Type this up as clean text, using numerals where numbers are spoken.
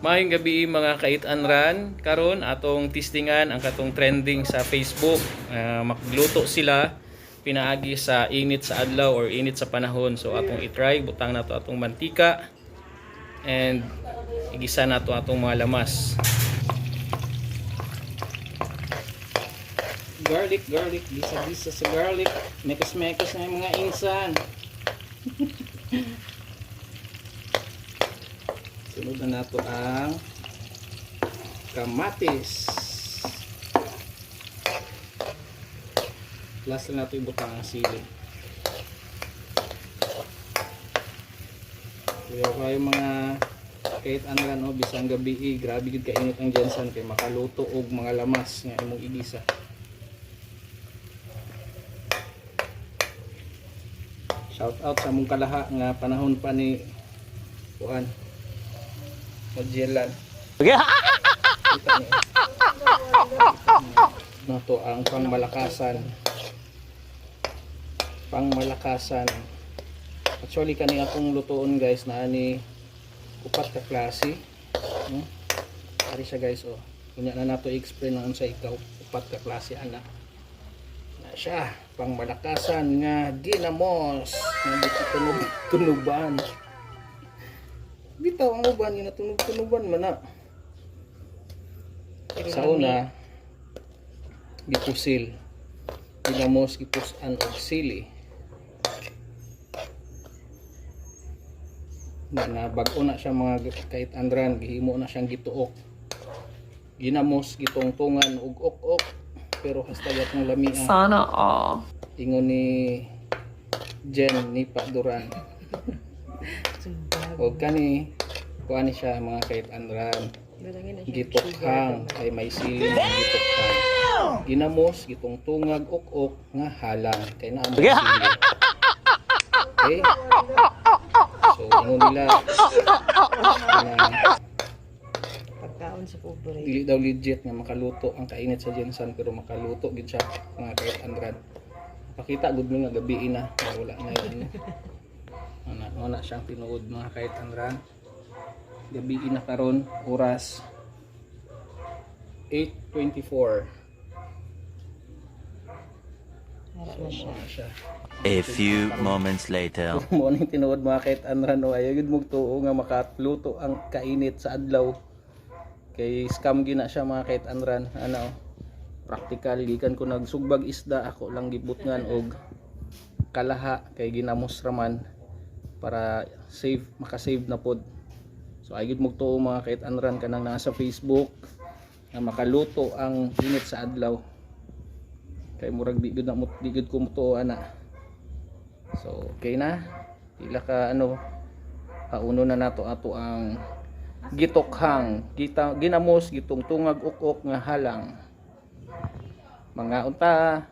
Maayong gabi mga kait-anran. Karon atong testingan ang katong trending sa Facebook. Magluto sila pinaagi sa init sa adlaw or init sa panahon. So atong i-try, butang nato atong mantika and igisa nato atong mga lamas. Garlic, gisa sa garlic. Mekos na yung mga insan. Sunod na nato ang kamatis. Last na nato ibutang ang sili. Kuya kayo mga kahit ano lang no, bisang gabi grabe gid kainit ang Jensen kay makaluto og mga lamas nga imong igisa. Shout out sa mong kalaha nga panahon pa ni kuan Magellan. Nato ang pangmalakasan. Actually kani akong lutoon guys na ani upat ka klase. Ari siya guys oh. Kunya na nato i-explain ang sa ikaw upat ka klase ana. Na siya pangmalakasan nga ginamos nga tunuban. Bitaw ang uban yun na tunog-tunuban man na. Sa una gipusil ginamos gipusan og sili na bag-o na siya mga kahit andran gihimo na siyang gituok ginamos gitungtungan og ok-ok pero hasta gatong lamian sana all ingon ni Jen ni Paduran o kani kuani siya mga kahit andran gitukhang ay may sili gitukhang ginamos gitungtungag ok-ok nga halang kay naa mo sili. Okay, so ingon nila pagkaon sa pobre dili daw legit nga makaluto ang kainit sa Jensen pero makaluto gid siya mga kahit andran. Pakita gud mo nga gabi na wala na yun. Ana siyang tinuod mga kahit andran. Gabi na karon oras 8:24. So, siya. A few moments later. Mo ning tinuod mga kahit andran o ayo gid mugtuo nga makatluto ang kainit sa adlaw. Kay scam gina siya mga kahit andran. Ano practical gikan ko nagsugbag isda ako lang gibutngan og kalaha kay ginamos raman para maka-save na pod. So ay gid mugtuo mga kahit andran kanang nasa Facebook na makaluto ang init sa adlaw. Kay murag di gud ko mutuo ana. So okay na. Pila ka pauno na nato ato ang gitokhang ginamos gitungtungag ok-ok nga halang. Mga unta